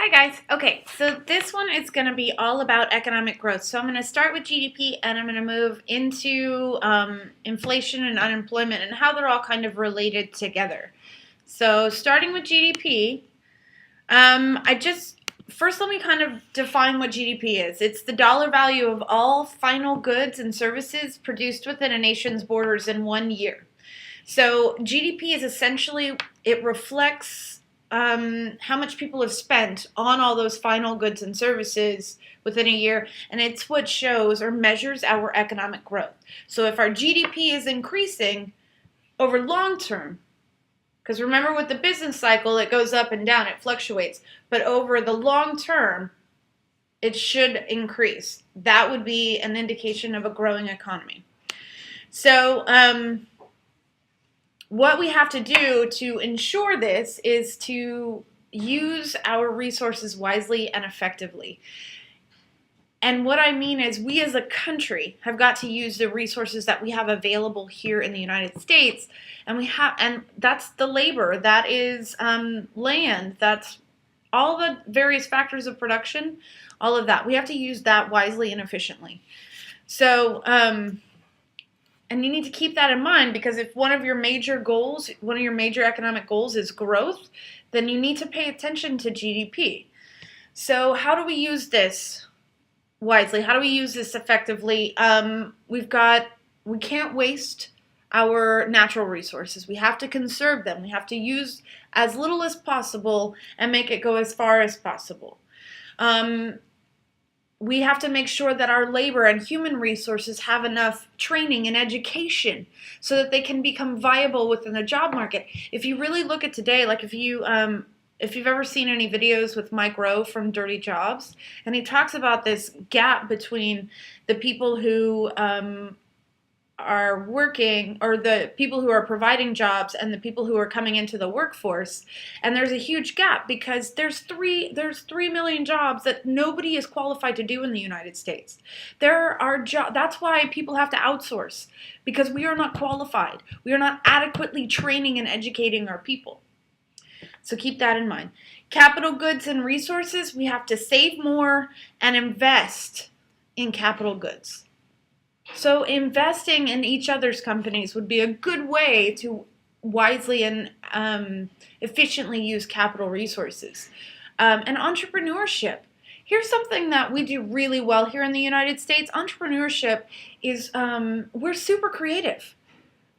Hi guys. Okay, so this one is going to be all about economic growth. So I'm going to start with GDP and I'm going to move into inflation and unemployment and how they're all kind of related together. So starting with GDP, first let me kind of define what GDP is. It's the dollar value of all final goods and services produced within a nation's borders in 1 year. So GDP is essentially, it reflects how much people have spent on all those final goods and services within a year, and it's what shows or measures our economic growth. So if our GDP is increasing over long term, because remember with the business cycle, it goes up and down, it fluctuates, but over the long term, it should increase. That would be an indication of a growing economy. So, what we have to do to ensure this is to use our resources wisely and effectively. And what I mean is we as a country have got to use the resources that we have available here in the United States, and that's the labor, that is land, that's all the various factors of production, all of that. We have to use that wisely and efficiently. So, and you need to keep that in mind, because if one of your major economic goals is growth, then you need to pay attention to GDP. So how do we use this wisely? How do we use this effectively? We can't waste our natural resources. We have to conserve them. We have to use as little as possible and make it go as far as possible. We have to make sure that our labor and human resources have enough training and education so that they can become viable within the job market. If you really look at today, like if you've ever seen any videos with Mike Rowe from Dirty Jobs, and he talks about this gap between the people who are working, or the people who are providing jobs, and the people who are coming into the workforce, and there's a huge gap because there's 3 million jobs that nobody is qualified to do in the United States. That's why people have to outsource, because we are not qualified. We are not adequately training and educating our people. So keep that in mind. Capital goods and resources, we have to save more and invest in capital goods. So investing in each other's companies would be a good way to wisely and efficiently use capital resources. And entrepreneurship. Here's something that we do really well here in the United States. Entrepreneurship is, we're super creative.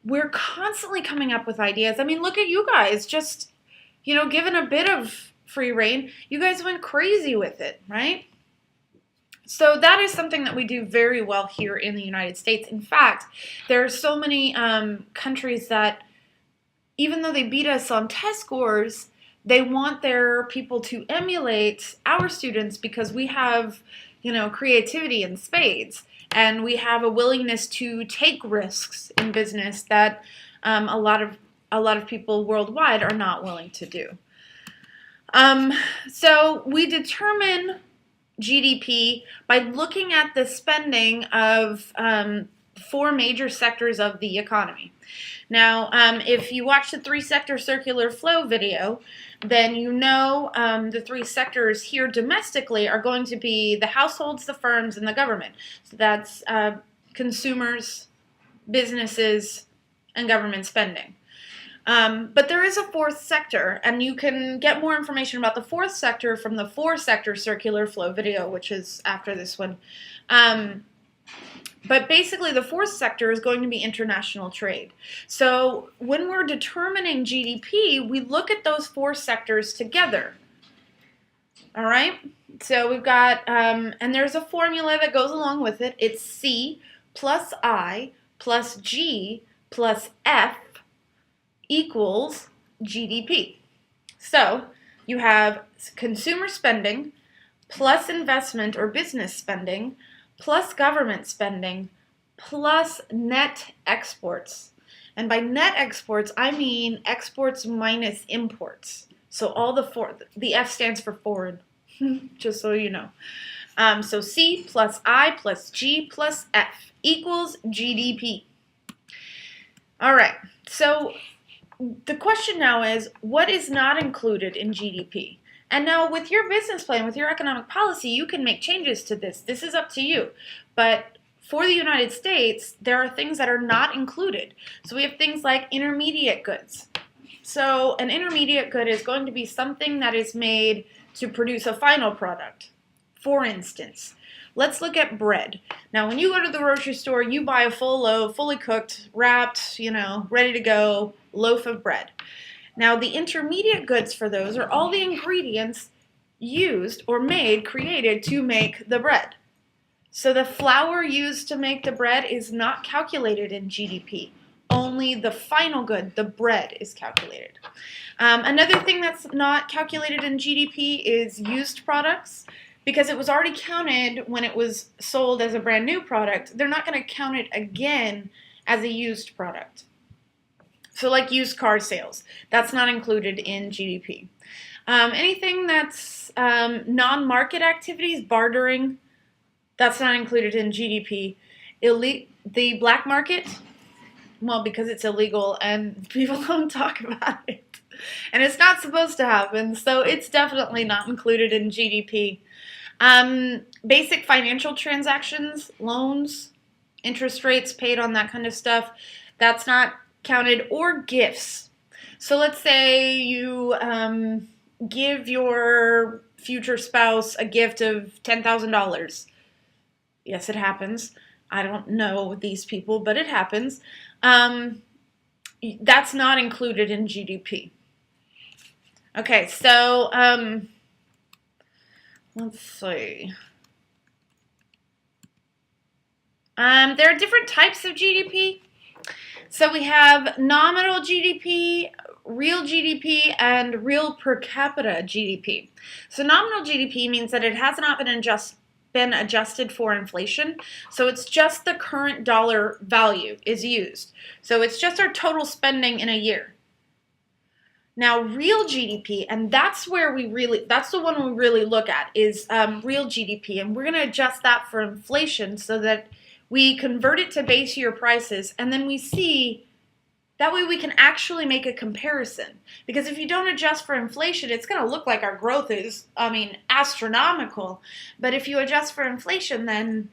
We're constantly coming up with ideas. I mean, look at you guys, just, given a bit of free rein, you guys went crazy with it, right? So that is something that we do very well here in the United States. In fact, there are so many countries that, even though they beat us on test scores, they want their people to emulate our students because we have, creativity in spades, and we have a willingness to take risks in business that a lot of people worldwide are not willing to do. So we determine GDP by looking at the spending of 4 major sectors of the economy. Now, if you watch the 3-sector circular flow video, then the 3 sectors here domestically are going to be the households, the firms, and the government. So that's consumers, businesses, and government spending. But there is a 4th sector, and you can get more information about the 4th sector from the 4-sector circular flow video, which is after this one. But basically, the 4th sector is going to be international trade. So when we're determining GDP, we look at those 4 sectors together. All right? So we've got, and there's a formula that goes along with it. It's C plus I plus G plus F equals GDP. So you have consumer spending plus investment or business spending plus government spending plus net exports. And by net exports, I mean exports minus imports. So all the F stands for foreign, just so you know. So C plus I plus G plus F equals GDP. All right, so the question now is, what is not included in GDP? And now with your business plan, with your economic policy, you can make changes to this. This is up to you. But for the United States, there are things that are not included. So we have things like intermediate goods. So an intermediate good is going to be something that is made to produce a final product. For instance, let's look at bread. Now, when you go to the grocery store, you buy a full loaf, fully cooked, wrapped, ready to go loaf of bread. Now, the intermediate goods for those are all the ingredients used or created to make the bread. So the flour used to make the bread is not calculated in GDP. Only the final good, the bread, is calculated. Another thing that's not calculated in GDP is used products. Because it was already counted when it was sold as a brand new product, they're not going to count it again as a used product. So like used car sales, that's not included in GDP. Anything that's non-market activities, bartering, that's not included in GDP. The black market, well, because it's illegal and people don't talk about it. And it's not supposed to happen, so it's definitely not included in GDP. Basic financial transactions, loans, interest rates paid on that kind of stuff, that's not counted, or gifts. So let's say you give your future spouse a gift of $10,000. Yes, it happens. I don't know these people, but it happens. That's not included in GDP. Okay, so let's see. There are different types of GDP. So we have nominal GDP, real GDP, and real per capita GDP. So nominal GDP means that it has not been adjusted for inflation. So it's just the current dollar value is used. So it's just our total spending in a year. Now, real GDP, and that's the one we really look at, is real GDP. And we're going to adjust that for inflation so that we convert it to base year prices, and then we see, that way we can actually make a comparison. Because if you don't adjust for inflation, it's going to look like our growth is, astronomical. But if you adjust for inflation, then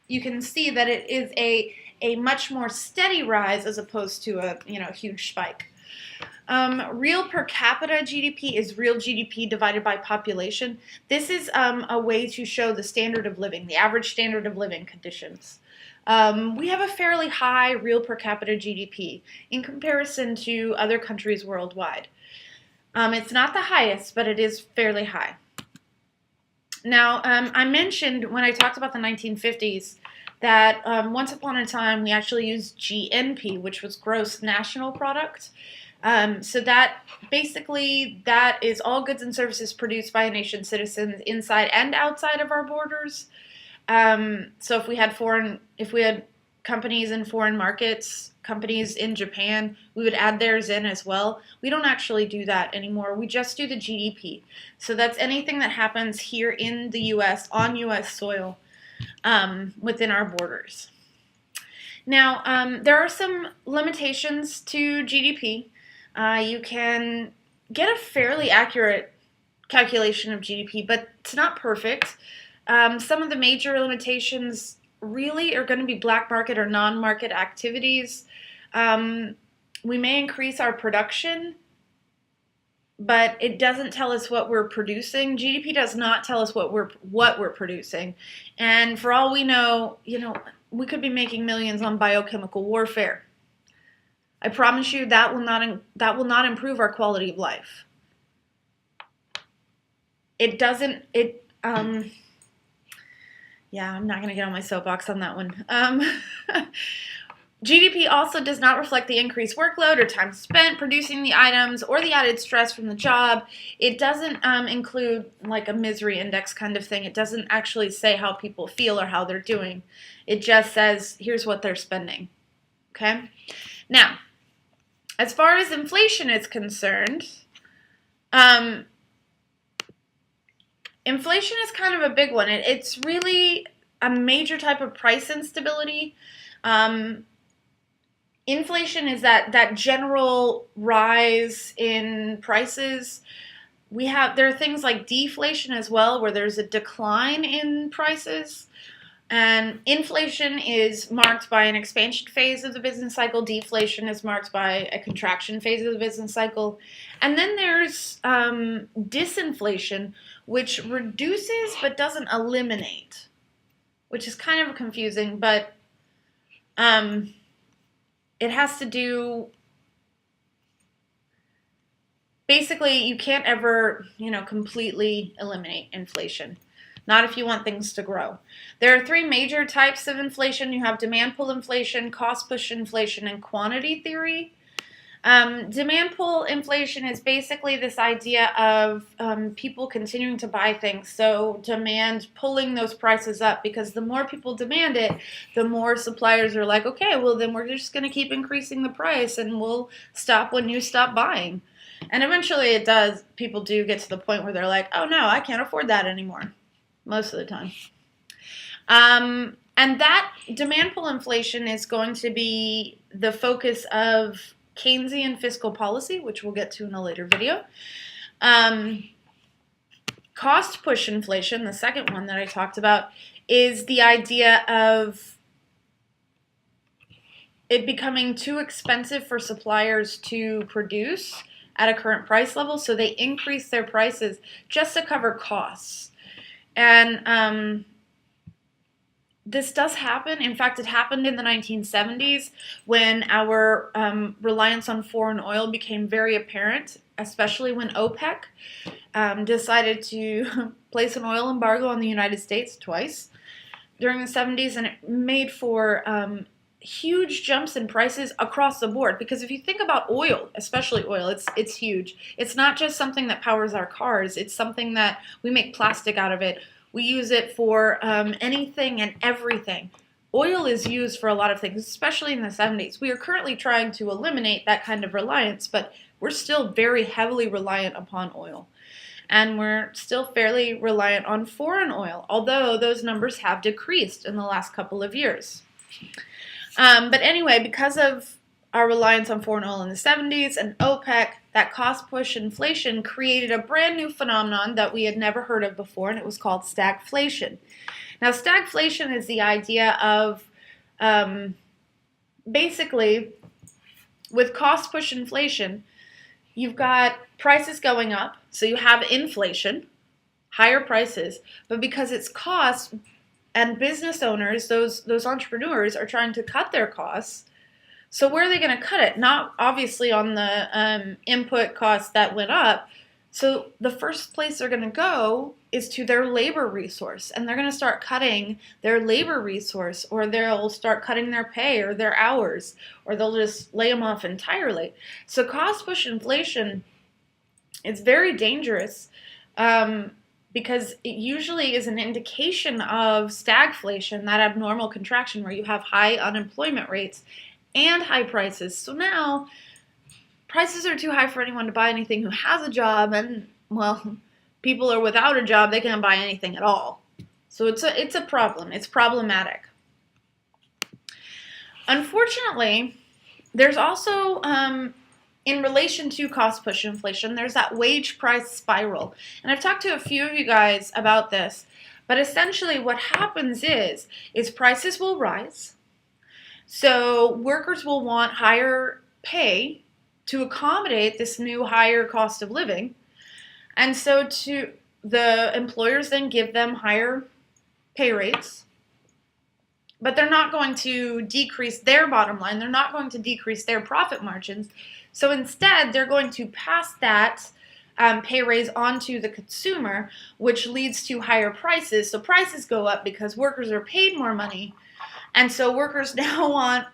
you can see that it is a much more steady rise as opposed to a huge spike. Real per capita GDP is real GDP divided by population. This is a way to show the standard of living, the average standard of living conditions. We have a fairly high real per capita GDP in comparison to other countries worldwide. It's not the highest, but it is fairly high. Now, I mentioned when I talked about the 1950s that once upon a time we actually used GNP, which was gross national product. So that basically that is all goods and services produced by a nation's citizens inside and outside of our borders. So if we had companies in foreign markets, companies in Japan, we would add theirs in as well. We don't actually do that anymore. We just do the GDP. So that's anything that happens here in the U.S., on U.S. soil, within our borders. Now, there are some limitations to GDP. You can get a fairly accurate calculation of GDP, but it's not perfect. Some of the major limitations really are going to be black market or non-market activities. We may increase our production, but it doesn't tell us what we're producing. GDP does not tell us what we're producing. And for all we know, we could be making millions on biochemical warfare. I promise you that will not improve our quality of life. Yeah, I'm not going to get on my soapbox on that one. GDP also does not reflect the increased workload or time spent producing the items or the added stress from the job. It doesn't include like a misery index kind of thing. It doesn't actually say how people feel or how they're doing. It just says, here's what they're spending. Okay? Now, as far as inflation is concerned, inflation is kind of a big one. It's really a major type of price instability. Inflation is that general rise in prices. there are things like deflation as well, where there's a decline in prices. And inflation is marked by an expansion phase of the business cycle. Deflation is marked by a contraction phase of the business cycle. And then there's disinflation, which reduces but doesn't eliminate, which is kind of confusing, but it has to do, basically, you can't ever, completely eliminate inflation. Not if you want things to grow. There are three major types of inflation. You have demand pull inflation, cost push inflation, and quantity theory. Demand pull inflation is basically this idea of people continuing to buy things. So demand pulling those prices up, because the more people demand it, the more suppliers are like, okay, well then we're just going to keep increasing the price and we'll stop when you stop buying. And eventually it does. People do get to the point where they're like, oh no, I can't afford that anymore. Most of the time. And that demand pull inflation is going to be the focus of Keynesian fiscal policy, which we'll get to in a later video. Cost push inflation, the second one that I talked about, is the idea of it becoming too expensive for suppliers to produce at a current price level, so they increase their prices just to cover costs. And this does happen. In fact, it happened in the 1970s when our reliance on foreign oil became very apparent, especially when OPEC decided to place an oil embargo on the United States twice during the 70s, and it made for huge jumps in prices across the board. Because if you think about oil, especially oil, it's huge. It's not just something that powers our cars. It's something that we make plastic out of it. We use it for anything and everything. Oil is used for a lot of things, especially in the 70s. We are currently trying to eliminate that kind of reliance, but we're still very heavily reliant upon oil. And we're still fairly reliant on foreign oil, although those numbers have decreased in the last couple of years. But anyway, because of our reliance on foreign oil in the 70s and OPEC, that cost push inflation created a brand new phenomenon that we had never heard of before, and it was called stagflation. Now, stagflation is the idea of basically, with cost push inflation, you've got prices going up, so you have inflation, higher prices, but because it's cost, and business owners, those entrepreneurs, are trying to cut their costs. So where are they going to cut it? Not obviously on the input costs that went up. So the first place they're going to go is to their labor resource. And they're going to start cutting their labor resource, or they'll start cutting their pay or their hours, or they'll just lay them off entirely. So cost push inflation is very dangerous. Because it usually is an indication of stagflation, that abnormal contraction where you have high unemployment rates and high prices. So now prices are too high for anyone to buy anything who has a job, and, well, people are without a job, they can't buy anything at all. So it's a problem. It's problematic. Unfortunately, there's also in relation to cost push inflation, there's that wage price spiral. And I've talked to a few of you guys about this, but essentially what happens is prices will rise. So workers will want higher pay to accommodate this new higher cost of living. And so the employers then give them higher pay rates, but they're not going to decrease their bottom line. They're not going to decrease their profit margins. So instead, they're going to pass that pay raise onto the consumer, which leads to higher prices. So prices go up because workers are paid more money. And so workers now want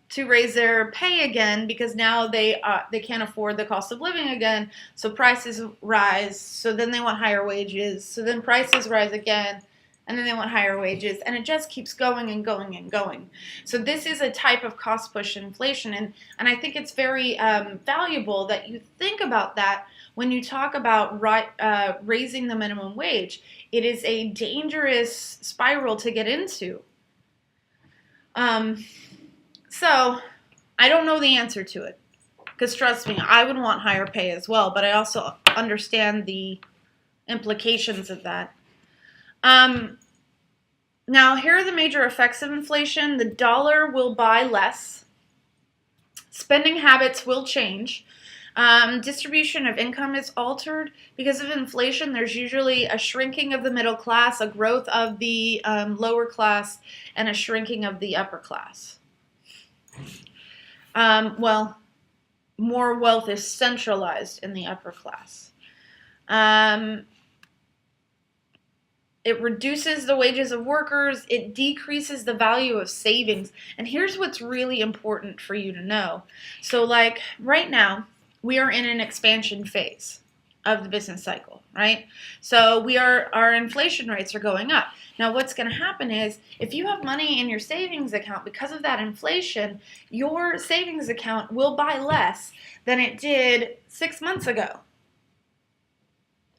to raise their pay again because now they can't afford the cost of living again. So prices rise. So then they want higher wages. So then prices rise again. And then they want higher wages, and it just keeps going and going and going. So this is a type of cost push inflation, and I think it's very valuable that you think about that when you talk about raising the minimum wage. It is a dangerous spiral to get into. So I don't know the answer to it, because trust me, I would want higher pay as well, but I also understand the implications of that. Now, here are the major effects of inflation. The dollar will buy less. Spending habits will change. Distribution of income is altered. Because of inflation, there's usually a shrinking of the middle class, a growth of the lower class, and a shrinking of the upper class. Well, more wealth is centralized in the upper class. It reduces the wages of workers. It decreases the value of savings. And here's what's really important for you to know. So like right now, we are in an expansion phase of the business cycle, right? So our inflation rates are going up. Now what's going to happen is if you have money in your savings account, because of that inflation, your savings account will buy less than it did 6 months ago.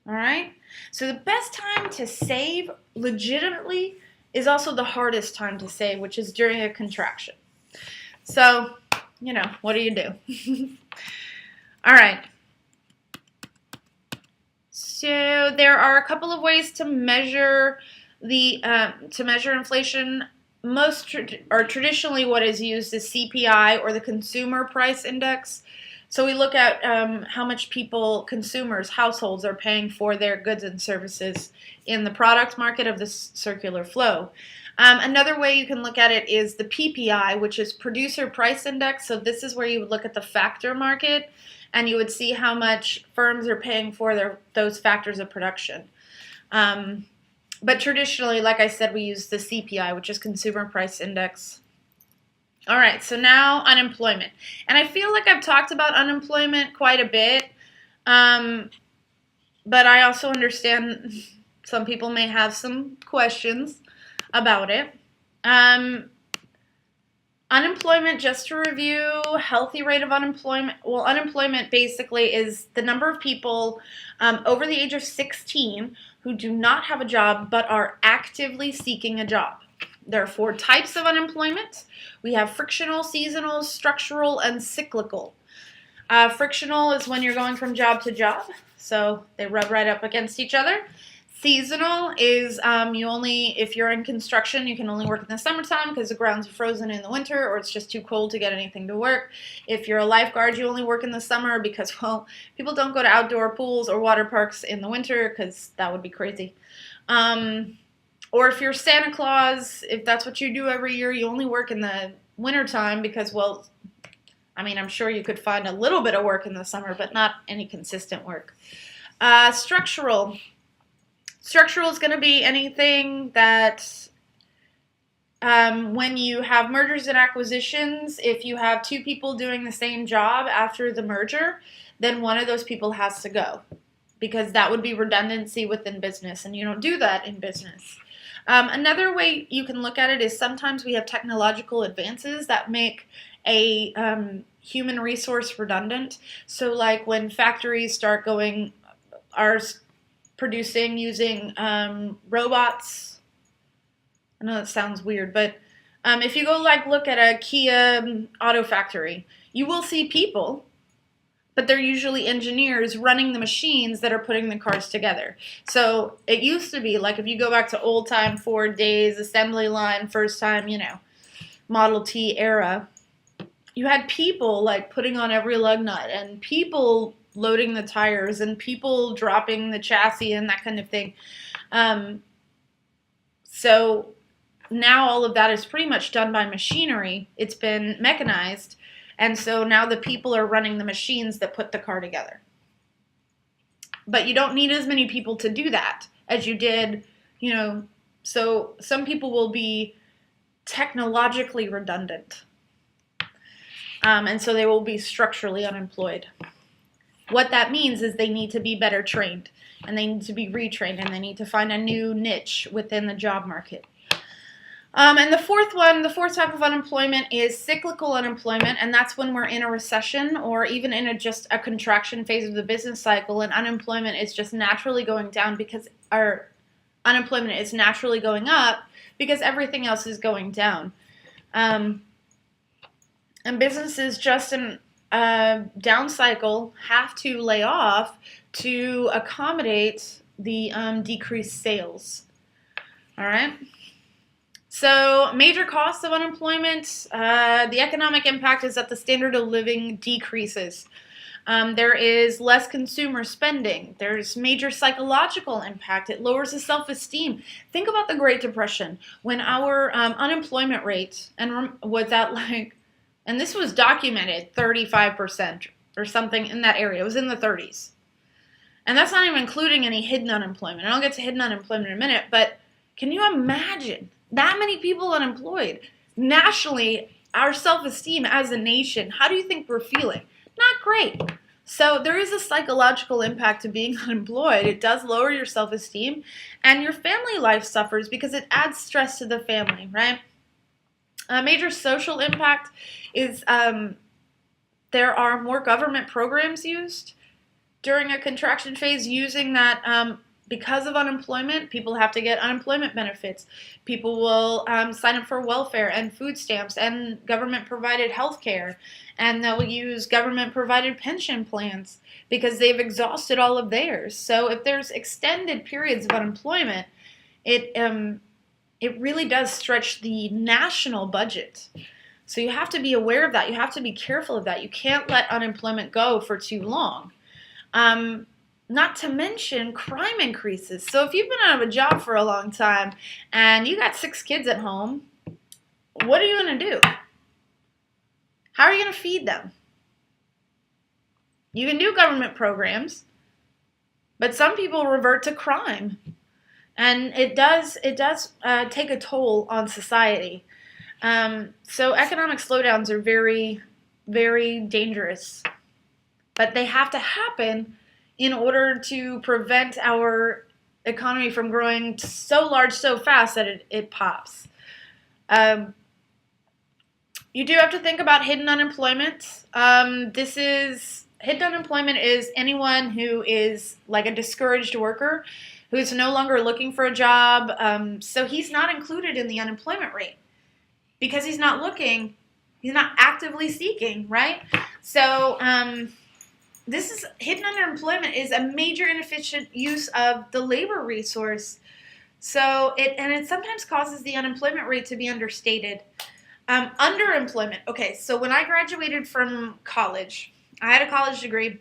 All right? So the best time to save legitimately is also the hardest time to save, which is during a contraction. So, what do you do? All right. So there are a couple of ways to measure inflation. Traditionally what is used is CPI, or the Consumer Price Index. So we look at how much consumers, households, are paying for their goods and services in the product market of this circular flow. Another way you can look at it is the PPI, which is Producer Price Index. So this is where you would look at the factor market, and you would see how much firms are paying for those factors of production. But traditionally, like I said, we use the CPI, which is Consumer Price Index. All right, so now unemployment. And I feel like I've talked about unemployment quite a bit, but I also understand some people may have some questions about it. Unemployment, just to review, healthy rate of unemployment. Well, unemployment basically is the number of people over the age of 16 who do not have a job but are actively seeking a job. There are 4 types of unemployment. We have frictional, seasonal, structural, and cyclical. Frictional is when you're going from job to job, so they rub right up against each other. Seasonal is if you're in construction, you can only work in the summertime because the ground's frozen in the winter, or it's just too cold to get anything to work. If you're a lifeguard, you only work in the summer because, well, people don't go to outdoor pools or water parks in the winter because that would be crazy. Or if you're Santa Claus, if that's what you do every year, you only work in the wintertime because, well, I'm sure you could find a little bit of work in the summer, but not any consistent work. Structural. Structural is going to be anything that when you have mergers and acquisitions, if you have 2 people doing the same job after the merger, then one of those people has to go because that would be redundancy within business, and you don't do that in business. Another way you can look at it is sometimes we have technological advances that make a human resource redundant. So like when factories are producing using robots. I know that sounds weird, but if you go look at a Kia auto factory, you will see people, but they're usually engineers running the machines that are putting the cars together. So it used to be, if you go back to old time Ford days, assembly line, first time, Model T era, you had people putting on every lug nut, and people loading the tires, and people dropping the chassis and that kind of thing. So now all of that is pretty much done by machinery. It's been mechanized. And so now the people are running the machines that put the car together. But you don't need as many people to do that as you did, so some people will be technologically redundant. And so they will be structurally unemployed. What that means is they need to be better trained, and they need to be retrained, and they need to find a new niche within the job market. And the fourth type of unemployment is cyclical unemployment, and that's when we're in a recession or even in just a contraction phase of the business cycle, and unemployment is just naturally going down because our unemployment is naturally going up because everything else is going down. And business is just down cycle, have to lay off to accommodate the decreased sales. All right. So major costs of unemployment, the economic impact is that the standard of living decreases. There is less consumer spending. There's major psychological impact. It lowers the self-esteem. Think about the Great Depression when our unemployment rate was at and this was documented, 35% or something in that area. It was in the 30s. And that's not even including any hidden unemployment. And I'll get to hidden unemployment in a minute, but can you imagine that many people unemployed? Nationally, our self-esteem as a nation, how do you think we're feeling? Not great. So there is a psychological impact to being unemployed. It does lower your self-esteem, and your family life suffers because it adds stress to the family, right? A major social impact is there are more government programs used during a contraction phase, using that because of unemployment, people have to get unemployment benefits. People will sign up for welfare and food stamps and government-provided health care. And they'll use government-provided pension plans because they've exhausted all of theirs. So if there's extended periods of unemployment, it really does stretch the national budget. So you have to be aware of that. You have to be careful of that. You can't let unemployment go for too long. Not to mention crime increases. So if you've been out of a job for a long time and you got 6 kids at home, what are you going to do? How are you going to feed them? You can do government programs, but some people revert to crime. And it does take a toll on society. So economic slowdowns are very, very dangerous. But they have to happen in order to prevent our economy from growing so large so fast that it pops. You do have to think about hidden unemployment. Hidden unemployment is anyone who is like a discouraged worker who is no longer looking for a job. So he's not included in the unemployment rate because he's not looking, he's not actively seeking, right? So hidden unemployment is a major inefficient use of the labor resource. So it sometimes causes the unemployment rate to be understated. Underemployment. Okay, so when I graduated from college, I had a college degree,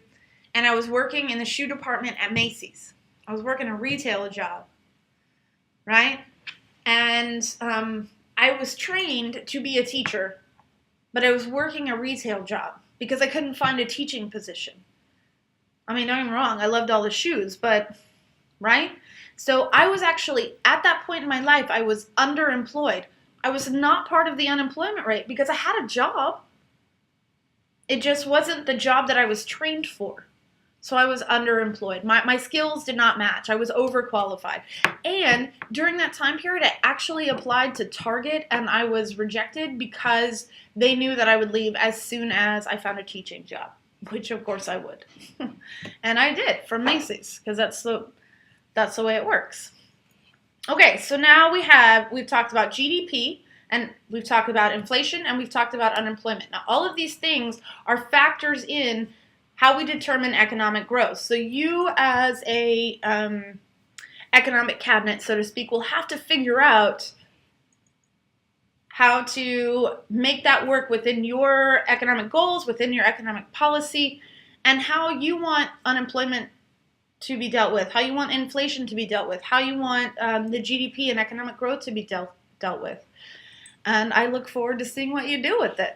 and I was working in the shoe department at Macy's. I was working a retail job, right? And I was trained to be a teacher, but I was working a retail job because I couldn't find a teaching position. I mean, don't get me wrong, I loved all the shoes, but, right? So I was actually, at that point in my life, I was underemployed. I was not part of the unemployment rate because I had a job. It just wasn't the job that I was trained for. So I was underemployed. My skills did not match. I was overqualified. And during that time period, I actually applied to Target and I was rejected because they knew that I would leave as soon as I found a teaching job, which of course I would. And I did from Macy's because that's the way it works. Okay, so now we've talked about GDP, and we've talked about inflation, and we've talked about unemployment. Now, all of these things are factors in how we determine economic growth. So you, as a economic cabinet, so to speak, will have to figure out how to make that work within your economic goals, within your economic policy, and how you want unemployment to be dealt with, how you want inflation to be dealt with, how you want the GDP and economic growth to be dealt with. And I look forward to seeing what you do with it.